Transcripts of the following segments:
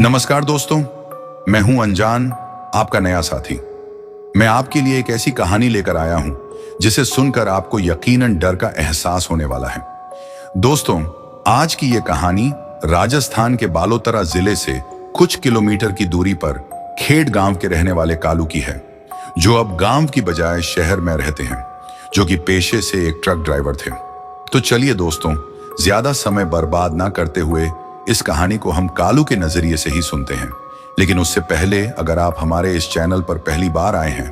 नमस्कार दोस्तों, मैं हूं अनजान, आपका नया साथी। मैं आपके लिए एक ऐसी कहानी लेकर आया हूं जिसे सुनकर आपको यकीनन डर का एहसास होने वाला है। दोस्तों, आज की ये कहानी राजस्थान के बालोतरा जिले से कुछ किलोमीटर की दूरी पर खेड़ गांव के रहने वाले कालू की है, जो अब गांव की बजाय शहर में रहते हैं, जो कि पेशे से एक ट्रक ड्राइवर थे। तो चलिए दोस्तों, ज्यादा समय बर्बाद ना करते हुए इस कहानी को हम कालू के नजरिए से ही सुनते हैं। लेकिन उससे पहले अगर आप हमारे इस चैनल पर पहली बार आए हैं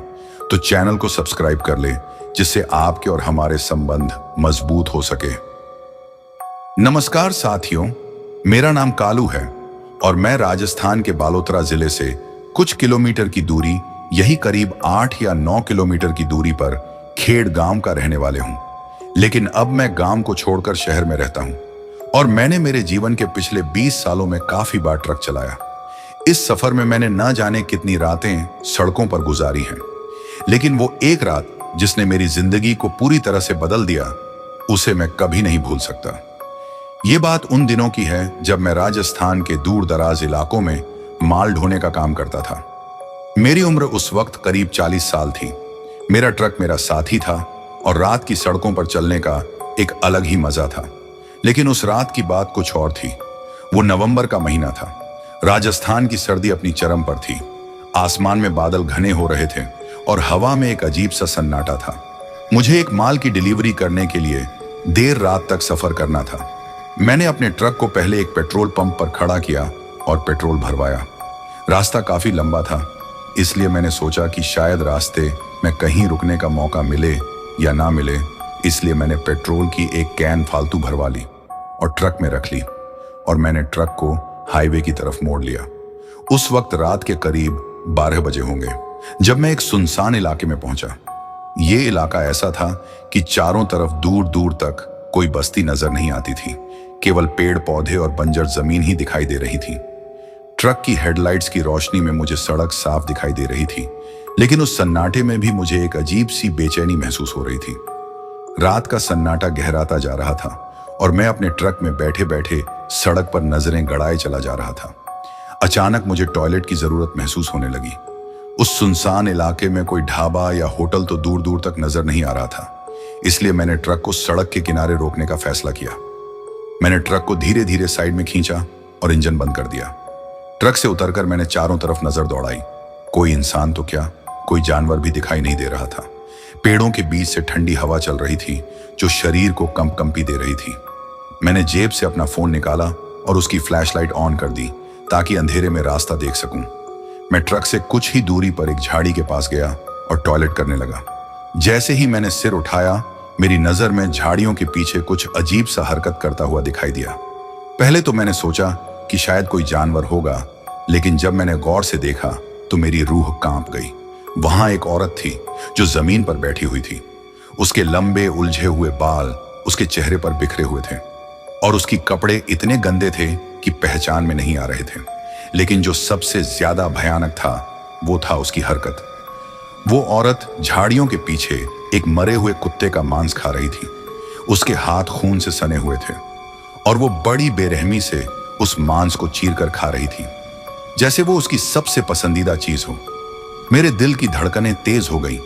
तो चैनल को सब्सक्राइब कर ले, जिससे आपके और हमारे संबंध मजबूत हो सके। नमस्कार साथियों, मेरा नाम कालू है और मैं राजस्थान के बालोतरा जिले से कुछ किलोमीटर की दूरी, यही करीब 8 या 9 किलोमीटर की दूरी पर खेड़ गांव का रहने वाले हूं। लेकिन अब मैं गांव को छोड़कर शहर में रहता हूं और मैंने मेरे जीवन के पिछले 20 सालों में काफी बार ट्रक चलाया। इस सफर में मैंने न जाने कितनी रातें सड़कों पर गुजारी हैं, लेकिन वो एक रात जिसने मेरी जिंदगी को पूरी तरह से बदल दिया, उसे मैं कभी नहीं भूल सकता। ये बात उन दिनों की है जब मैं राजस्थान के दूर दराज इलाकों में माल ढोने का काम करता था। मेरी उम्र उस वक्त करीब 40 साल थी। मेरा ट्रक मेरा साथी था और रात की सड़कों पर चलने का एक अलग ही मजा था। लेकिन उस रात की बात कुछ और थी। वो नवंबर का महीना था। राजस्थान की सर्दी अपनी चरम पर थी। आसमान में बादल घने हो रहे थे और हवा में एक अजीब सा सन्नाटा था। मुझे एक माल की डिलीवरी करने के लिए देर रात तक सफर करना था। मैंने अपने ट्रक को पहले एक पेट्रोल पंप पर खड़ा किया और पेट्रोल भरवाया। रास्ता काफी लंबा था, इसलिए मैंने सोचा कि शायद रास्ते में कहीं रुकने का मौका मिले या ना मिले, इसलिए मैंने पेट्रोल की एक कैन फालतू भरवा ली और ट्रक में रख ली और मैंने ट्रक को हाईवे की तरफ मोड़ लिया। उस वक्त रात के करीब 12 बजे होंगे जब मैं एक सुनसान इलाके में पहुंचा। ये इलाका ऐसा था कि चारों तरफ दूर दूर तक कोई बस्ती नजर नहीं आती थी। केवल पेड़ पौधे और बंजर जमीन ही दिखाई दे रही थी। ट्रक की हेडलाइट्स की रोशनी में मुझे सड़क साफ दिखाई दे रही थी, लेकिन उस सन्नाटे में भी मुझे एक अजीब सी बेचैनी महसूस हो रही थी। रात का सन्नाटा गहराता जा रहा था और मैं अपने ट्रक में बैठे बैठे सड़क पर नजरें गड़ाए चला जा रहा था। अचानक मुझे टॉयलेट की जरूरत महसूस होने लगी। उस सुनसान इलाके में कोई ढाबा या होटल तो दूर दूर तक नजर नहीं आ रहा था, इसलिए मैंने ट्रक को सड़क के किनारे रोकने का फैसला किया। मैंने ट्रक को धीरे धीरे साइड में खींचा और इंजन बंद कर दिया। ट्रक से उतरकर मैंने चारों तरफ नजर दौड़ाई। कोई इंसान तो क्या, कोई जानवर भी दिखाई नहीं दे रहा था। पेड़ों के बीच से ठंडी हवा चल रही थी जो शरीर को कंपी दे रही थी। मैंने जेब से अपना फोन निकाला और उसकी फ्लैशलाइट ऑन कर दी ताकि अंधेरे में रास्ता देख सकूं। मैं ट्रक से कुछ ही दूरी पर एक झाड़ी के पास गया और टॉयलेट करने लगा। जैसे ही मैंने सिर उठाया, मेरी नजर में झाड़ियों के पीछे कुछ अजीब सा हरकत करता हुआ दिखाई दिया। पहले तो मैंने सोचा कि शायद कोई जानवर होगा, लेकिन जब मैंने गौर से देखा तो मेरी रूह कांप गई। वहां एक औरत थी जो जमीन पर बैठी हुई थी। उसके लंबे उलझे हुए बाल उसके चेहरे पर बिखरे हुए थे और उसकी कपड़े इतने गंदे थे कि पहचान में नहीं आ रहे थे। लेकिन जो सबसे ज्यादा भयानक था वो था उसकी हरकत। वो औरत झाड़ियों के पीछे एक मरे हुए कुत्ते का मांस खा रही थी। उसके हाथ खून से सने हुए थे और वो बड़ी बेरहमी से उस मांस को चीरकर खा रही थी, जैसे वो उसकी सबसे पसंदीदा चीज हो। मेरे दिल की धड़कनें तेज हो गई।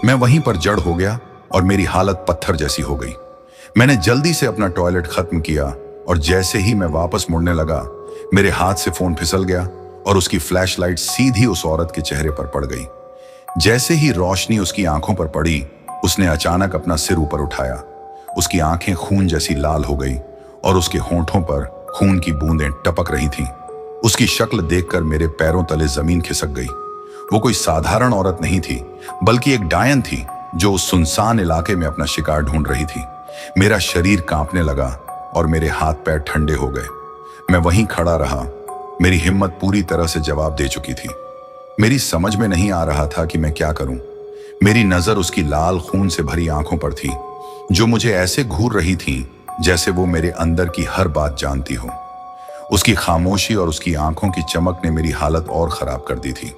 मैं वहीं पर जड़ हो गया और मेरी हालत पत्थर जैसी हो गई। मैंने जल्दी से अपना टॉयलेट खत्म किया और जैसे ही मैं वापस मुड़ने लगा, मेरे हाथ से फोन फिसल गया और उसकी फ्लैशलाइट सीधी उस औरत के चेहरे पर पड़ गई। जैसे ही रोशनी उसकी आंखों पर पड़ी, उसने अचानक अपना सिर ऊपर उठाया। उसकी आंखें खून जैसी लाल हो गई और उसके होंठों पर खून की बूंदें टपक रही थीं। उसकी शक्ल देखकर मेरे पैरों तले जमीन खिसक गई। वो कोई साधारण औरत नहीं थी, बल्कि एक डायन थी जो उस सुनसान इलाके में अपना शिकार ढूंढ रही थी। मेरा शरीर कांपने लगा और मेरे हाथ पैर ठंडे हो गए। मैं वहीं खड़ा रहा। मेरी हिम्मत पूरी तरह से जवाब दे चुकी थी। मेरी समझ में नहीं आ रहा था कि मैं क्या करूं। मेरी नजर उसकी लाल खून से भरी आंखों पर थी, जो मुझे ऐसे घूर रही थी जैसे वो मेरे अंदर की हर बात जानती हो। उसकी खामोशी और उसकी आंखों की चमक ने मेरी हालत और खराब कर दी थी।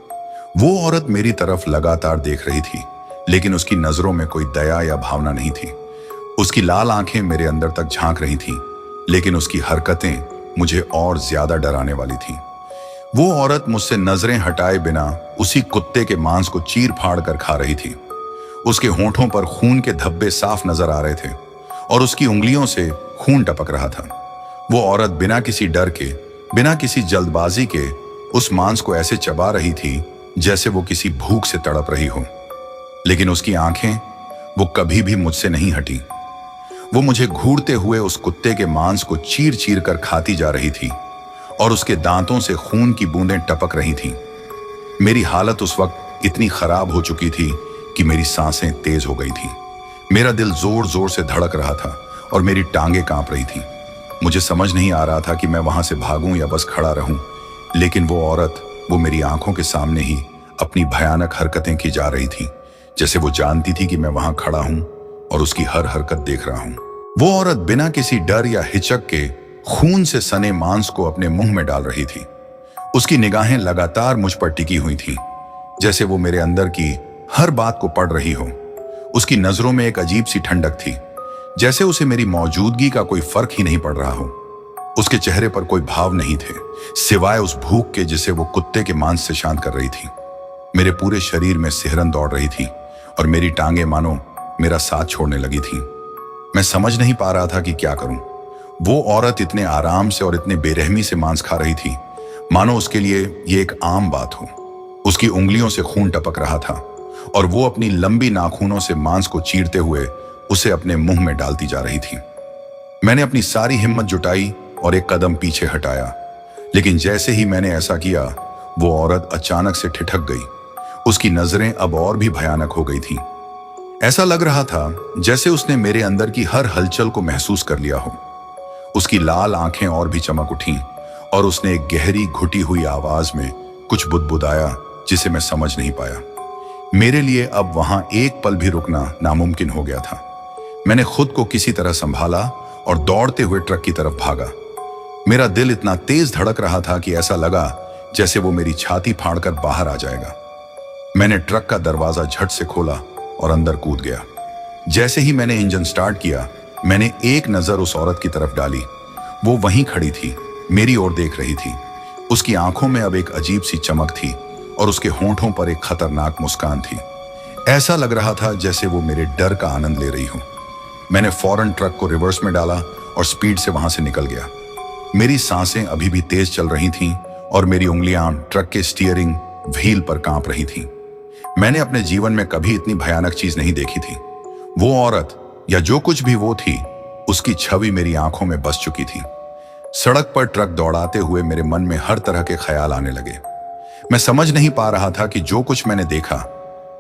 वो औरत मेरी तरफ लगातार देख रही थी, लेकिन उसकी नजरों में कोई दया या भावना नहीं थी। उसकी लाल आंखें मेरे अंदर तक झांक रही थीं, लेकिन उसकी हरकतें मुझे और ज्यादा डराने वाली थीं। वो औरत मुझसे नजरें हटाए बिना उसी कुत्ते के मांस को चीर फाड़ कर खा रही थी। उसके होंठों पर खून के धब्बे साफ नजर आ रहे थे और उसकी उंगलियों से खून टपक रहा था। वो औरत बिना किसी डर के, बिना किसी जल्दबाजी के उस मांस को ऐसे चबा रही थी जैसे वो किसी भूख से तड़प रही हो। लेकिन उसकी आंखें, वो कभी भी मुझसे नहीं हटी। वो मुझे घूरते हुए उस कुत्ते के मांस को चीर चीर कर खाती जा रही थी और उसके दांतों से खून की बूंदें टपक रही थीं। मेरी हालत उस वक्त इतनी खराब हो चुकी थी कि मेरी सांसें तेज हो गई थी। मेरा दिल जोर जोर से धड़क रहा था और मेरी टांगें कांप रही थीं। मुझे समझ नहीं आ रहा था कि मैं वहां से भागूं या बस खड़ा रहूं। लेकिन वो औरत, वो मेरी आंखों के सामने ही अपनी भयानक हरकतें की जा रही थी, जैसे वो जानती थी कि मैं वहां खड़ा हूं और उसकी हर हरकत देख रहा हूं। वो औरत बिना किसी डर या हिचक के खून से सने मांस को अपने मुंह में डाल रही थी। उसकी निगाहें लगातार मुझ पर टिकी हुई थीं, जैसे वो मेरे अंदर की हर बात को पढ़ रही हो। उसकी नजरों में एक अजीब सी ठंडक थी, जैसे उसे मेरी मौजूदगी का कोई फर्क ही नहीं पड़ रहा हो। उसके चेहरे पर कोई भाव नहीं थे, सिवाय उस भूख के जिसे वो कुत्ते के मांस से शांत कर रही थी। मेरे पूरे शरीर में सिहरन दौड़ रही थी और मेरी टांगें मानो मेरा साथ छोड़ने लगी थी। मैं समझ नहीं पा रहा था कि क्या करूं। वो औरत इतने आराम से और इतने बेरहमी से मांस खा रही थी, मानो उसके लिए ये एक आम बात हो। उसकी उंगलियों से खून टपक रहा था और वो अपनी लंबी नाखूनों से मांस को चीरते हुए उसे अपने मुंह में डालती जा रही थी। मैंने अपनी सारी हिम्मत जुटाई और एक कदम पीछे हटाया, लेकिन जैसे ही मैंने ऐसा किया, वो औरत अचानक से ठिठक गई। उसकी नजरें अब और भी भयानक हो गई थीं। ऐसा लग रहा था जैसे उसने मेरे अंदर की हर हलचल को महसूस कर लिया हो। उसकी लाल आंखें और भी चमक उठीं और उसने एक गहरी घुटी हुई आवाज में कुछ बुदबुदाया, जिसे मैं समझ नहीं पाया। मेरे लिए अब वहां एक पल भी रुकना नामुमकिन हो गया था। मैंने खुद को किसी तरह संभाला और दौड़ते हुए ट्रक की तरफ भागा। मेरा दिल इतना तेज धड़क रहा था कि ऐसा लगा जैसे वो मेरी छाती फाड़कर बाहर आ जाएगा। मैंने ट्रक का दरवाजा झट से खोला और अंदर कूद गया। जैसे ही मैंने इंजन स्टार्ट किया, मैंने एक नजर उस औरत की तरफ डाली। वो वहीं खड़ी थी, मेरी ओर देख रही थी। उसकी आंखों में अब एक अजीब सी चमक थी और उसके होंठों पर एक खतरनाक मुस्कान थी। ऐसा लग रहा था जैसे वो मेरे डर का आनंद ले रही हो। मैंने फौरन ट्रक को रिवर्स में डाला और स्पीड से वहां से निकल गया। मेरी सांसें अभी भी तेज चल रही थीं और मेरी उंगलियां ट्रक के स्टीयरिंग व्हील पर कांप रही थीं। मैंने अपने जीवन में कभी इतनी भयानक चीज नहीं देखी थी। वो औरत, या जो कुछ भी वो थी, उसकी छवि मेरी आंखों में बस चुकी थी। सड़क पर ट्रक दौड़ाते हुए मेरे मन में हर तरह के ख्याल आने लगे। मैं समझ नहीं पा रहा था कि जो कुछ मैंने देखा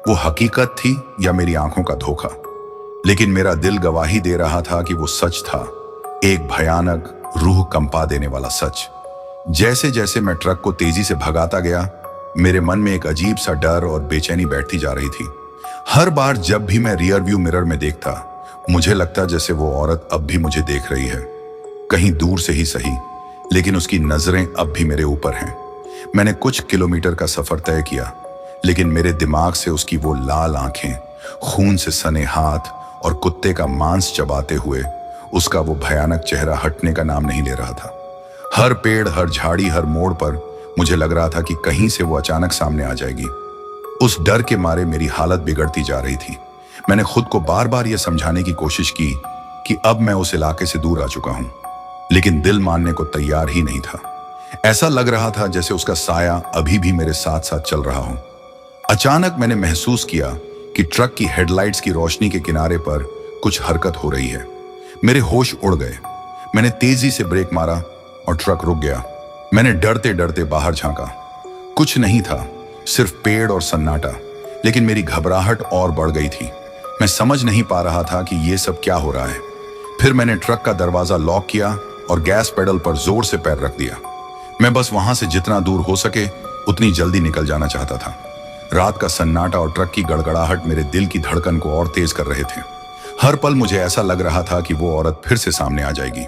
वो हकीकत थी या मेरी आंखों का धोखा। लेकिन मेरा दिल गवाही दे रहा था कि वो सच था, एक भयानक, रूह कंपा देने वाला सच। जैसे जैसे मैं ट्रक को तेजी से भगाता गया, मेरे मन में एक अजीब सा डर और बेचैनी बैठती जा रही थी। हर बार जब भी मैं रियर व्यू मिरर में देखता, मुझे लगता जैसे वो औरत अब भी मुझे देख रही है, कहीं दूर से ही सही, लेकिन उसकी नजरें अब भी मेरे ऊपर हैं। मैंने कुछ किलोमीटर का सफर तय किया, लेकिन मेरे दिमाग से उसकी वो लाल आंखें, खून से सने हाथ और कुत्ते का मांस चबाते हुए उसका वो भयानक चेहरा हटने का नाम नहीं ले रहा था। हर पेड़, हर झाड़ी, हर मोड़ पर मुझे लग रहा था कि कहीं से वो अचानक सामने आ जाएगी। उस डर के मारे मेरी हालत बिगड़ती जा रही थी। मैंने खुद को बार बार यह समझाने की कोशिश की कि अब मैं उस इलाके से दूर आ चुका हूं, लेकिन दिल मानने को तैयार ही नहीं था। ऐसा लग रहा था जैसे उसका साया अभी भी मेरे साथ साथ चल रहा हो। अचानक मैंने महसूस किया कि ट्रक की हेडलाइट्स की रोशनी के किनारे पर कुछ हरकत हो रही है। मेरे होश उड़ गए। मैंने तेजी से ब्रेक मारा और ट्रक रुक गया। मैंने डरते डरते बाहर झांका। कुछ नहीं था, सिर्फ पेड़ और सन्नाटा, लेकिन मेरी घबराहट और बढ़ गई थी। मैं समझ नहीं पा रहा था कि ये सब क्या हो रहा है। फिर मैंने ट्रक का दरवाजा लॉक किया और गैस पेडल पर जोर से पैर रख दिया। मैं बस वहां से जितना दूर हो सके उतनी जल्दी निकल जाना चाहता था। रात का सन्नाटा और ट्रक की गड़गड़ाहट मेरे दिल की धड़कन को और तेज कर रहे थे। हर पल मुझे ऐसा लग रहा था कि वो औरत फिर से सामने आ जाएगी।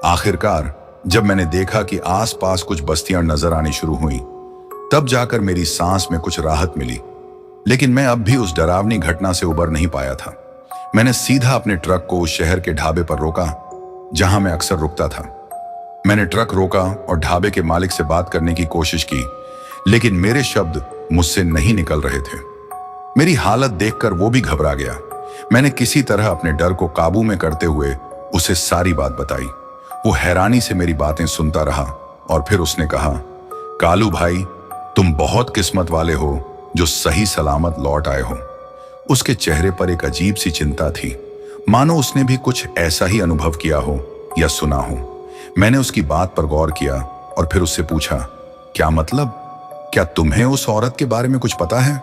आखिरकार जब मैंने देखा कि आसपास कुछ बस्तियां नजर आनी शुरू हुई, तब जाकर मेरी सांस में कुछ राहत मिली। लेकिन मैं अब भी उस डरावनी घटना से उबर नहीं पाया था। मैंने सीधा अपने ट्रक को उस शहर के ढाबे पर रोका जहां मैं अक्सर रुकता था। मैंने ट्रक रोका और ढाबे के मालिक से बात करने की कोशिश की, लेकिन मेरे शब्द मुझसे नहीं निकल रहे थे। मेरी हालत देखकर वो भी घबरा गया। मैंने किसी तरह अपने डर को काबू में करते हुए उसे सारी बात बताई। वो हैरानी से मेरी बातें सुनता रहा और फिर उसने कहा, कालू भाई, तुम बहुत किस्मत वाले हो जो सही सलामत लौट आए हो। उसके चेहरे पर एक अजीब सी चिंता थी, मानो उसने भी कुछ ऐसा ही अनुभव किया हो या सुना हो। मैंने उसकी बात पर गौर किया और फिर उससे पूछा, क्या मतलब? क्या तुम्हें उस औरत के बारे में कुछ पता है?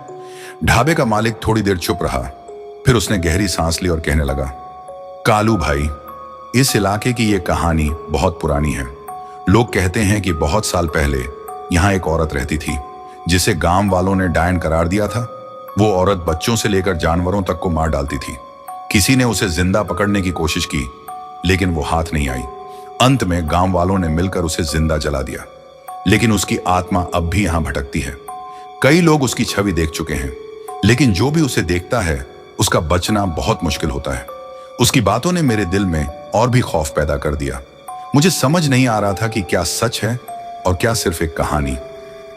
ढाबे का मालिक थोड़ी देर चुप रहा, फिर उसने गहरी सांस ली और कहने लगा, कालू भाई, इस इलाके की ये कहानी बहुत पुरानी है। लोग कहते हैं कि बहुत साल पहले यहाँ एक औरत रहती थी जिसे गांव वालों ने डायन करार दिया था। वो औरत बच्चों से लेकर जानवरों तक को मार डालती थी। किसी ने उसे जिंदा पकड़ने की कोशिश की, लेकिन वो हाथ नहीं आई। अंत में गांव वालों ने मिलकर उसे जिंदा जला दिया, लेकिन उसकी आत्मा अब भी यहां भटकती है। कई लोग उसकी छवि देख चुके हैं, लेकिन जो भी उसे देखता है उसका बचना बहुत मुश्किल होता है। उसकी बातों ने मेरे दिल में और भी खौफ पैदा कर दिया। मुझे समझ नहीं आ रहा था कि क्या सच है और क्या सिर्फ एक कहानी,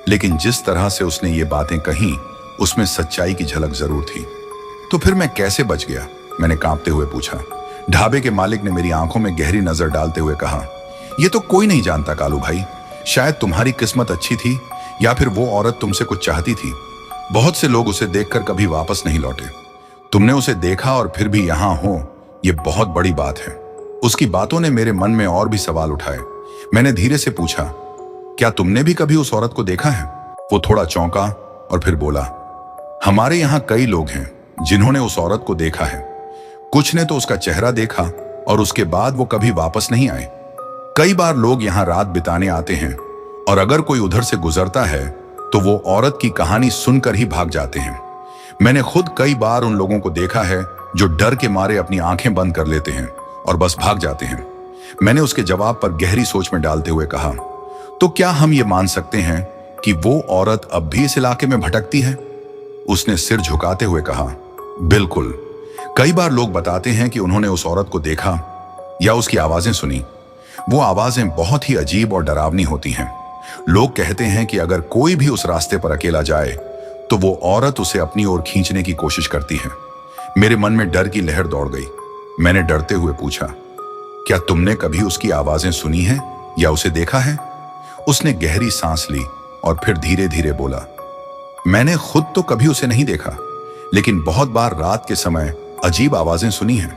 लेकिन जिस तरह से उसने ये बातें कहीं, उसमें सच्चाई की झलक जरूर थी। तो फिर मैं कैसे बच गया? मैंने कांपते हुए पूछा। ढाबे के मालिक ने मेरी आंखों में गहरी नजर डालते हुए कहा, यह तो कोई नहीं जानता कालू भाई। शायद तुम्हारी किस्मत अच्छी थी या फिर वो औरत तुमसे कुछ चाहती थी। बहुत से लोग उसे देखकर कभी वापस नहीं लौटे। तुमने उसे देखा और फिर भी यहां हो, यह बहुत बड़ी बात है। उसकी बातों ने मेरे मन में और भी सवाल उठाए। मैंने धीरे से पूछा, क्या तुमने भी कभी उस औरत को देखा है? वो थोड़ा चौंका और फिर बोला, हमारे यहां कई लोग हैं जिन्होंने उस औरत को देखा है। कुछ ने तो उसका चेहरा देखा और उसके बाद वो कभी वापस नहीं आए। कई बार लोग यहाँ रात बिताने आते हैं और अगर कोई उधर से गुजरता है तो वो औरत की कहानी सुनकर ही भाग जाते हैं। मैंने खुद कई बार उन लोगों को देखा है जो डर के मारे अपनी आंखें बंद कर लेते हैं और बस भाग जाते हैं। मैंने उसके जवाब पर गहरी सोच में डालते हुए कहा, तो क्या हम ये मान सकते हैं कि वो औरत अब भी इस इलाके में भटकती है? उसने सिर झुकाते हुए कहा, बिल्कुल। कई बार लोग बताते हैं कि उन्होंने उस औरत को देखा या उसकी आवाजें सुनी। वो आवाजें बहुत ही अजीब और डरावनी होती हैं। लोग कहते हैं कि अगर कोई भी उस रास्ते पर अकेला जाए तो वो औरत उसे अपनी ओर खींचने की कोशिश करती है। मेरे मन में डर की लहर दौड़ गई। मैंने डरते हुए पूछा, क्या तुमने कभी उसकी आवाजें सुनी हैं या उसे देखा है? उसने गहरी सांस ली और फिर धीरे धीरे बोला, मैंने खुद तो कभी उसे नहीं देखा, लेकिन बहुत बार रात के समय अजीब आवाजें सुनी हैं।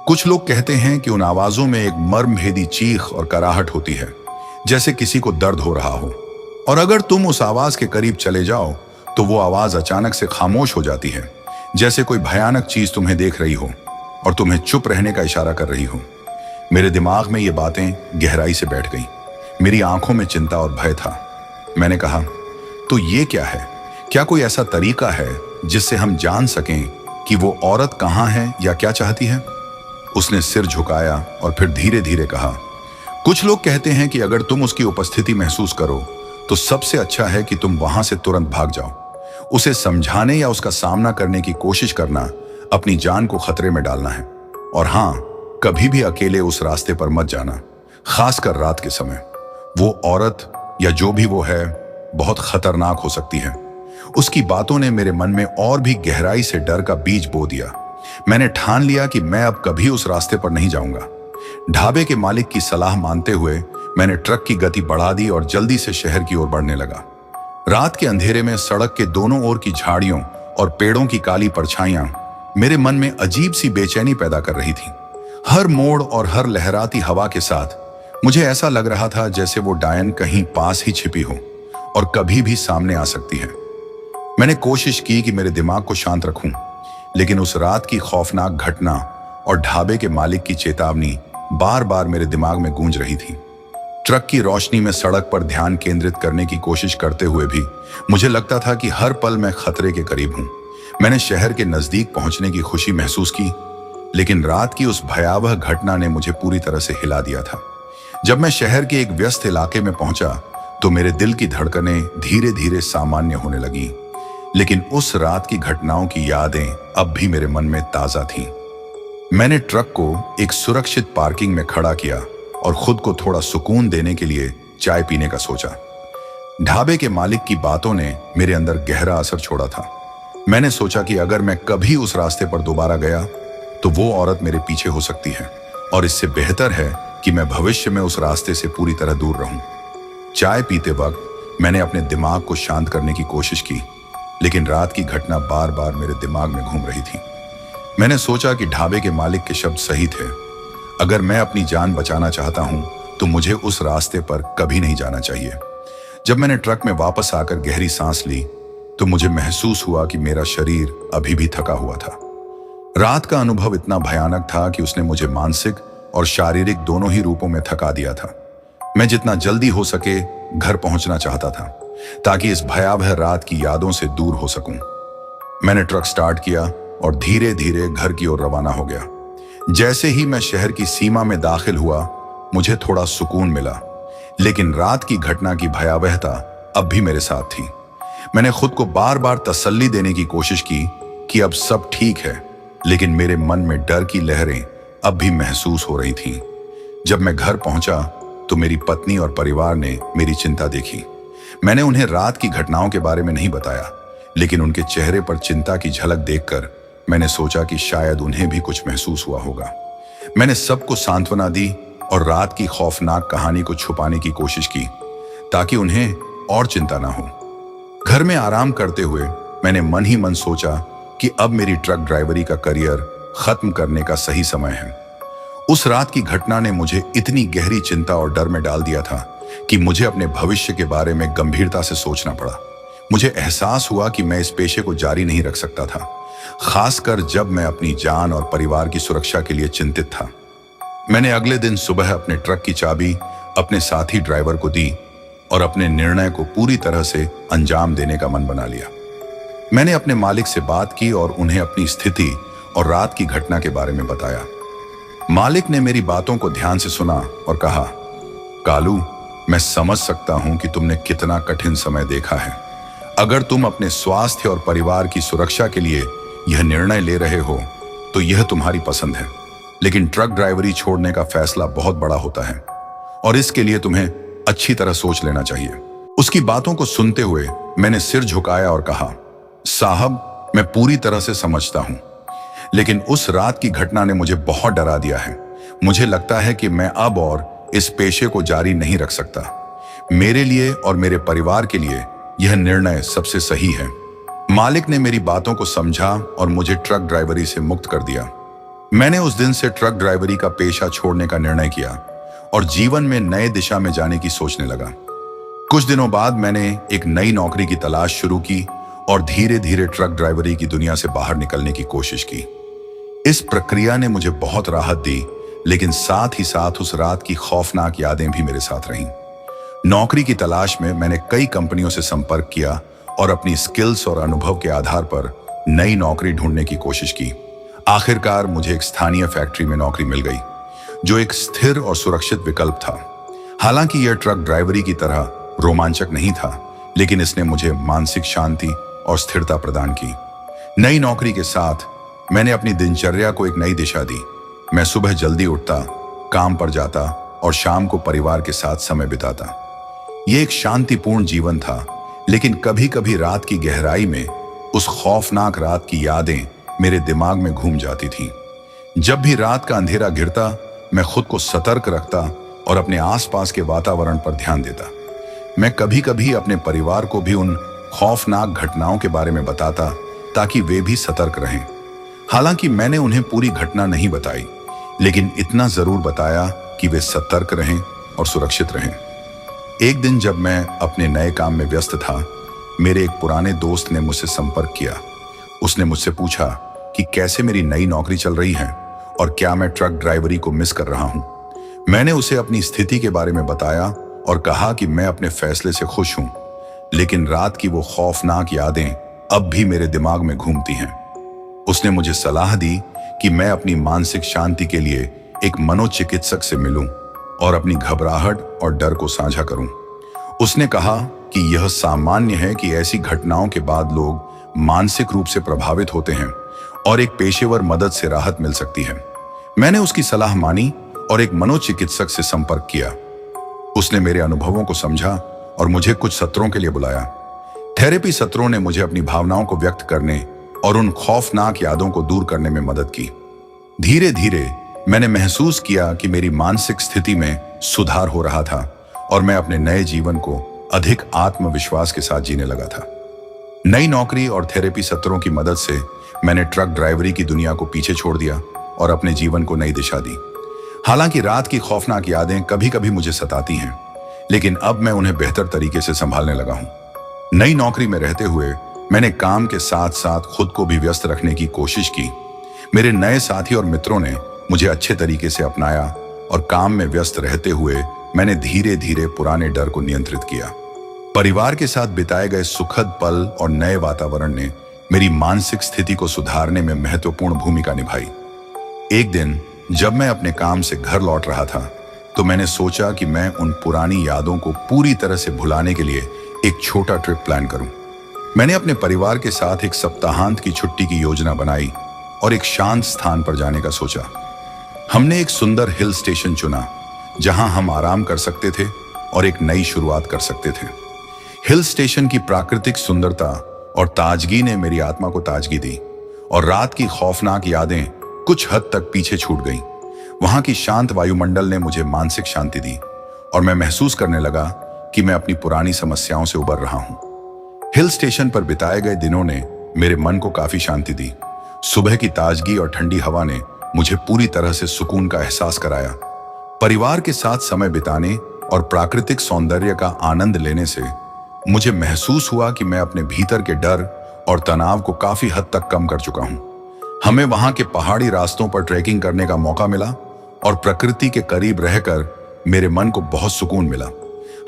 कुछ लोग कहते हैं कि उन आवाजों में एक मर्मभेदी चीख और कराहट होती है, जैसे किसी को दर्द हो रहा हो। और अगर तुम उस आवाज के करीब चले जाओ तो वो आवाज अचानक से खामोश हो जाती है, जैसे कोई भयानक चीज तुम्हें देख रही हो और तुम्हें चुप रहने का इशारा कर रही हो। मेरे दिमाग में ये बातें गहराई से बैठ गईं। मेरी आंखों में चिंता और भय था। मैंने कहा, तो ये क्या है? क्या कोई ऐसा तरीका है जिससे हम जान सकें कि वो औरत कहाँ है या क्या चाहती है? उसने सिर झुकाया और फिर धीरे धीरे कहा, कुछ लोग कहते हैं कि अगर तुम उसकी उपस्थिति महसूस करो तो सबसे अच्छा है कि तुम वहां से तुरंत भाग जाओ। उसे समझाने या उसका सामना करने की कोशिश करना अपनी जान को खतरे में डालना है। और हाँ, कभी भी अकेले उस रास्ते पर मत जाना, खासकर रात के समय। वो औरत या जो भी वो है बहुत खतरनाक हो सकती है। उसकी बातों ने मेरे मन में और भी गहराई से डर का बीज बो दिया। मैंने ठान लिया कि मैं अब कभी उस रास्ते पर नहीं जाऊंगा। ढाबे के मालिक की सलाह मानते हुए मैंने ट्रक की गति बढ़ा दी और जल्दी से शहर की ओर बढ़ने लगा। रात के अंधेरे में सड़क के दोनों ओर की झाड़ियों और पेड़ों की काली परछाइयां मेरे मन में अजीब सी बेचैनी पैदा कर रही थी। हर मोड़ और हर लहराती हवा के साथ मुझे ऐसा लग रहा था जैसे वो डायन कहीं पास ही छिपी हो और कभी भी सामने आ सकती है। मैंने कोशिश की कि मेरे दिमाग को शांत रखूं, लेकिन उस रात की खौफनाक घटना और ढाबे के मालिक की चेतावनी बार बार मेरे दिमाग में गूंज रही थी। ट्रक की रोशनी में सड़क पर ध्यान केंद्रित करने की कोशिश करते हुए भी मुझे लगता था कि हर पल मैं खतरे के करीब हूं। मैंने शहर के नजदीक पहुंचने की खुशी महसूस की, लेकिन रात की उस भयावह घटना ने मुझे पूरी तरह से हिला दिया था। जब मैं शहर के एक व्यस्त इलाके में पहुंचा तो मेरे दिल की धड़कनें धीरे धीरे सामान्य होने लगी, लेकिन उस रात की घटनाओं की यादें अब भी मेरे मन में ताजा थीं। मैंने ट्रक को एक सुरक्षित पार्किंग में खड़ा किया और खुद को थोड़ा सुकून देने के लिए चाय पीने का सोचा। ढाबे के मालिक की बातों ने मेरे अंदर गहरा असर छोड़ा था। मैंने सोचा कि अगर मैं कभी उस रास्ते पर दोबारा गया तो वो औरत मेरे पीछे हो सकती है, और इससे बेहतर है कि मैं भविष्य में उस रास्ते से पूरी तरह दूर रहूं। चाय पीते वक्त मैंने अपने दिमाग को शांत करने की कोशिश की, लेकिन रात की घटना बार बार मेरे दिमाग में घूम रही थी। मैंने सोचा कि ढाबे के मालिक के शब्द सही थे। अगर मैं अपनी जान बचाना चाहता हूं तो मुझे उस रास्ते पर कभी नहीं जाना चाहिए। जब मैंने ट्रक में वापस आकर गहरी सांस ली तो मुझे महसूस हुआ कि मेरा शरीर अभी भी थका हुआ था। रात का अनुभव इतना भयानक था कि उसने मुझे मानसिक और शारीरिक दोनों ही रूपों में थका दिया था। मैं जितना जल्दी हो सके घर पहुंचना चाहता था ताकि इस भयावह रात की यादों से दूर हो सकूं। मैंने ट्रक स्टार्ट किया और धीरे धीरे घर की ओर रवाना हो गया। जैसे ही मैं शहर की सीमा में दाखिल हुआ, मुझे थोड़ा सुकून मिला, लेकिन रात की घटना की भयावहता अब भी मेरे साथ थी। मैंने खुद को बार बार तसल्ली देने की कोशिश की कि अब सब ठीक है, लेकिन मेरे मन में डर की लहरें अब भी महसूस हो रही थीं। जब मैं घर पहुंचा तो मेरी पत्नी और परिवार ने मेरी चिंता देखी। मैंने उन्हें रात की घटनाओं के बारे में नहीं बताया, लेकिन उनके चेहरे पर चिंता की झलक देखकर मैंने सोचा कि शायद उन्हें भी कुछ महसूस हुआ होगा। मैंने सबको सांत्वना दी और रात की खौफनाक कहानी को छुपाने की कोशिश की ताकि उन्हें और चिंता ना हो। घर में आराम करते हुए मैंने मन ही मन सोचा कि अब मेरी ट्रक ड्राइवरी का करियर खत्म करने का सही समय है। उस रात की घटना ने मुझे इतनी गहरी चिंता और डर में डाल दिया था कि मुझे अपने भविष्य के बारे में गंभीरता से सोचना पड़ा। मुझे एहसास हुआ कि मैं इस पेशे को जारी नहीं रख सकता था, खासकर जब मैं अपनी जान और परिवार की सुरक्षा के लिए चिंतित था। मैंने अगले दिन सुबह अपने ट्रक की चाबी अपने साथी ड्राइवर को दी और अपने निर्णय को पूरी तरह से अंजाम देने का मन बना लिया। मैंने अपने मालिक से बात की और उन्हें अपनी स्थिति और रात की घटना के बारे में बताया। मालिक ने मेरी बातों को ध्यान से सुना और कहा, कालू, मैं समझ सकता हूं कि तुमने कितना कठिन समय देखा है। अगर तुम अपने स्वास्थ्य और परिवार की सुरक्षा के लिए यह निर्णय ले रहे हो तो यह तुम्हारी पसंद है, लेकिन ट्रक ड्राइवरी छोड़ने का फैसला बहुत बड़ा होता है और इसके लिए तुम्हें अच्छी तरह सोच लेना चाहिए। उसकी बातों को सुनते हुए मैंने सिर झुकाया और कहा, साहब, मैं पूरी तरह से समझता हूं, लेकिन उस रात की घटना ने मुझे बहुत डरा दिया है। मुझे लगता है कि मैं अब और इस पेशे को जारी नहीं रख सकता। मेरे लिए और मेरे परिवार के लिए यह निर्णय सबसे सही है। मालिक ने मेरी बातों को समझा और मुझे ट्रक ड्राइवरी से मुक्त कर दिया। मैंने उस दिन से ट्रक ड्राइवरी का पेशा छोड़ने का निर्णय किया और जीवन में नए दिशा में जाने की सोचने लगा। कुछ दिनों बाद मैंने एक नई नौकरी की तलाश शुरू की और धीरे धीरे ट्रक ड्राइवरी की दुनिया से बाहर निकलने की कोशिश की। इस प्रक्रिया ने मुझे बहुत राहत दी, लेकिन साथ ही साथ उस रात की खौफनाक यादें भी मेरे साथ रहीं। नौकरी की तलाश में मैंने कई कंपनियों से संपर्क किया और अपनी स्किल्स और अनुभव के आधार पर नई नौकरी ढूंढने की कोशिश की। आखिरकार मुझे एक स्थानीय फैक्ट्री में नौकरी मिल गई, जो एक स्थिर और सुरक्षित विकल्प था। हालांकि यह ट्रक ड्राइवरी की तरह रोमांचक नहीं था, लेकिन इसने मुझे मानसिक शांति और स्थिरता प्रदान की। नई नौकरी के साथ मैंने अपनी दिनचर्या को एक नई दिशा दी। मैं सुबह जल्दी उठता, काम पर जाता और शाम को परिवार के साथ समय बिताता। यह एक शांतिपूर्ण जीवन था, लेकिन कभी कभी रात की गहराई में उस खौफनाक रात की यादें मेरे दिमाग में घूम जाती थीं। जब भी रात का अंधेरा घिरता, मैं खुद को सतर्क रखता और अपने आसपास के वातावरण पर ध्यान देता। मैं कभी कभी अपने परिवार को भी उन खौफनाक घटनाओं के बारे में बताता ताकि वे भी सतर्क रहें। हालांकि मैंने उन्हें पूरी घटना नहीं बताई, लेकिन इतना जरूर बताया कि वे सतर्क रहें और सुरक्षित रहें। एक दिन जब मैं अपने नए काम में व्यस्त था, मेरे एक पुराने दोस्त ने मुझसे संपर्क किया। उसने मुझसे पूछा कि कैसे मेरी नई नौकरी चल रही है और क्या मैं ट्रक ड्राइवरी को मिस कर रहा हूं। मैंने उसे अपनी स्थिति के बारे में बताया और कहा कि मैं अपने फैसले से खुश हूं, लेकिन रात की वो खौफनाक यादें अब भी मेरे दिमाग में घूमती हैं। उसने मुझे सलाह दी कि मैं अपनी मानसिक शांति के लिए एक मनोचिकित्सक से मिलूं और अपनी घबराहट और डर को साझा करूं। उसने कहा कि यह सामान्य है कि ऐसी घटनाओं के बाद लोग मानसिक रूप से प्रभावित होते हैं और एक पेशेवर मदद से राहत मिल सकती है। मैंने उसकी सलाह मानी और एक मनोचिकित्सक से संपर्क किया। उसने मेरे अनुभवों को समझा और मुझे कुछ सत्रों के लिए बुलाया। थेरेपी सत्रों ने मुझे अपनी भावनाओं को व्यक्त करने और उन खौफनाक यादों को दूर करने में मदद की। धीरे धीरे मैंने महसूस किया कि मेरी मानसिक स्थिति में सुधार हो रहा था और मैं अपने नए जीवन को अधिक आत्मविश्वास के साथ जीने लगा था। नई नौकरी और थेरेपी सत्रों की मदद से मैंने ट्रक ड्राइवरी की दुनिया को पीछे छोड़ दिया और अपने जीवन को नई दिशा दी। हालांकि रात की खौफनाक यादें कभी कभी मुझे सताती हैं, लेकिन अब मैं उन्हें बेहतर तरीके से संभालने लगा हूं। नई नौकरी में रहते हुए मैंने काम के साथ साथ खुद को भी व्यस्त रखने की कोशिश की। मेरे नए साथी और मित्रों ने मुझे अच्छे तरीके से अपनाया और काम में व्यस्त रहते हुए मैंने धीरे धीरे पुराने डर को नियंत्रित किया। परिवार के साथ बिताए गए सुखद पल और नए वातावरण ने मेरी मानसिक स्थिति को सुधारने में महत्वपूर्ण भूमिका निभाई। एक दिन जब मैं अपने काम से घर लौट रहा था तो मैंने सोचा कि मैं उन पुरानी यादों को पूरी तरह से भुलाने के लिए एक छोटा ट्रिप प्लान करूं। मैंने अपने परिवार के साथ एक सप्ताहांत की छुट्टी की योजना बनाई और एक शांत स्थान पर जाने का सोचा। हमने एक सुंदर हिल स्टेशन चुना जहां हम आराम कर सकते थे और एक नई शुरुआत कर सकते थे। हिल स्टेशन की प्राकृतिक सुंदरता और ताजगी ने मेरी आत्मा को ताजगी दी और रात की खौफनाक यादें कुछ हद तक पीछे छूट गईं। वहां की शांत वायुमंडल ने मुझे मानसिक शांति दी और मैं महसूस करने लगा कि मैं अपनी पुरानी समस्याओं से उबर रहा हूं। हिल स्टेशन पर बिताए गए दिनों ने मेरे मन को काफी शांति दी। सुबह की ताजगी और ठंडी हवा ने मुझे पूरी तरह से सुकून का एहसास कराया। परिवार के साथ समय बिताने और प्राकृतिक सौंदर्य का आनंद लेने से मुझे महसूस हुआ कि मैं अपने भीतर के डर और तनाव को काफी हद तक कम कर चुका हूं। हमें वहां के पहाड़ी रास्तों पर ट्रैकिंग करने का मौका मिला और प्रकृति के करीब रहकर मेरे मन को बहुत सुकून मिला।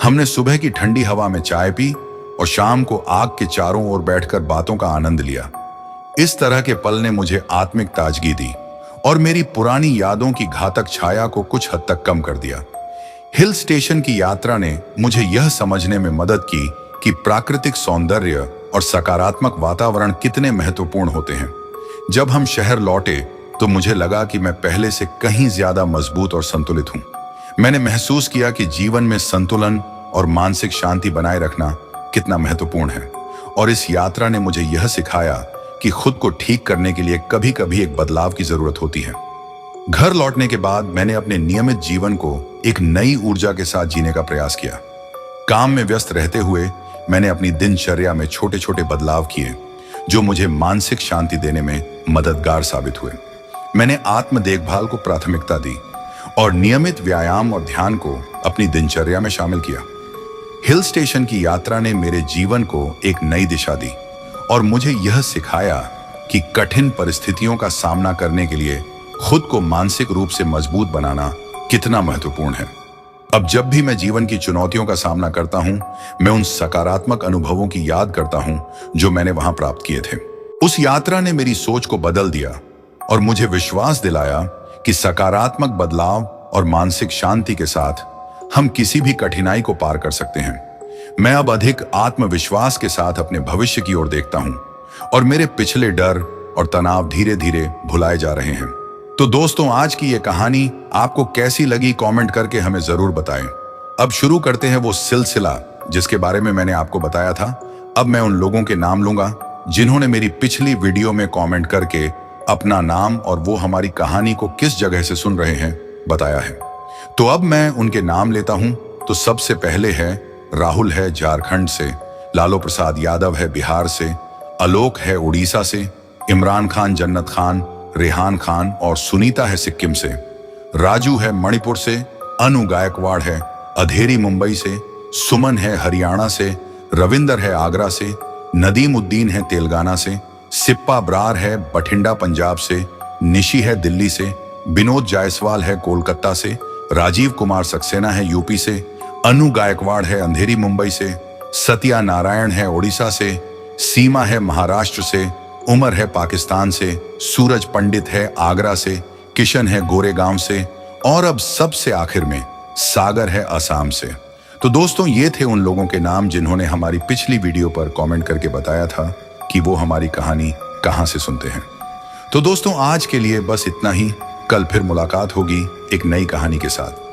हमने सुबह की ठंडी हवा में चाय पी और शाम को आग के चारों ओर बैठकर बातों का आनंद लिया। इस तरह के पल ने मुझे आत्मिक ताजगी दी और मेरी पुरानी यादों की घातक छाया को कुछ हद तक कम कर दिया। हिल स्टेशन की यात्रा ने मुझे यह समझने में मदद की कि प्राकृतिक सौंदर्य और सकारात्मक वातावरण कितने महत्वपूर्ण होते हैं। जब हम शहर लौटे तो मुझे लगा कि मैं पहले से कहीं ज्यादा मजबूत और संतुलित हूं। मैंने महसूस किया कि जीवन में संतुलन और मानसिक शांति बनाए रखना कितना महत्वपूर्ण है और इस यात्रा ने मुझे यह सिखाया कि खुद को ठीक करने के लिए कभी कभी एक बदलाव की जरूरत होती है। घर लौटने के बाद मैंने अपने नियमित जीवन को एक नई ऊर्जा के साथ जीने का प्रयास किया। काम में व्यस्त रहते हुए मैंने अपनी दिनचर्या में छोटे छोटे बदलाव किए जो मुझे मानसिक शांति देने में मददगार साबित हुए। मैंने आत्म देखभाल को प्राथमिकता दी और नियमित व्यायाम और ध्यान को अपनी दिनचर्या में शामिल किया। हिल स्टेशन की यात्रा ने मेरे जीवन को एक नई दिशा दी और मुझे यह सिखाया कि कठिन परिस्थितियों का सामना करने के लिए खुद को मानसिक रूप से मजबूत बनाना कितना महत्वपूर्ण है। अब जब भी मैं जीवन की चुनौतियों का सामना करता हूं, मैं उन सकारात्मक अनुभवों की याद करता हूं जो मैंने वहां प्राप्त किए थे। उस यात्रा ने मेरी सोच को बदल दिया और मुझे विश्वास दिलाया कि सकारात्मक बदलाव और मानसिक शांति के साथ हम किसी भी कठिनाई को पार कर सकते हैं। मैं अब अधिक आत्मविश्वास के साथ अपने भविष्य की ओर देखता हूं और मेरे पिछले डर और तनाव धीरे धीरे भुलाए जा रहे हैं। तो दोस्तों, आज की ये कहानी आपको कैसी लगी कमेंट करके हमें जरूर बताएं। अब शुरू करते हैं वो सिलसिला जिसके बारे में मैंने आपको बताया था। अब मैं उन लोगों के नाम लूंगा जिन्होंने मेरी पिछली वीडियो में कमेंट करके अपना नाम और वो हमारी कहानी को किस जगह से सुन रहे हैं बताया है। तो अब मैं उनके नाम लेता हूं। तो सबसे पहले है राहुल है झारखंड से, लालू प्रसाद यादव है बिहार से, आलोक है उड़ीसा से, इमरान खान, जन्नत खान, रेहान खान और सुनीता है सिक्किम से, राजू है मणिपुर से, अनु गायकवाड़ है अधेरी मुंबई से, सुमन है हरियाणा से, रविंदर है आगरा से, नदीम उद्दीन है तेलंगाना से, सिप्पा ब्रार है बठिंडा पंजाब से, निशी है दिल्ली से, विनोद जायसवाल है कोलकाता से, राजीव कुमार सक्सेना है यूपी से, अनु गायकवाड़ है अंधेरी मुंबई से, सत्या नारायण है ओडिशा से, सीमा है महाराष्ट्र से, उमर है पाकिस्तान से, सूरज पंडित है आगरा से, किशन है गोरेगांव से और अब सबसे आखिर में सागर है असम से। तो दोस्तों, ये थे उन लोगों के नाम जिन्होंने हमारी पिछली वीडियो पर कमेंट करके बताया था कि वो हमारी कहानी कहां से सुनते हैं। तो दोस्तों, आज के लिए बस इतना ही। कल फिर मुलाकात होगी एक नई कहानी के साथ।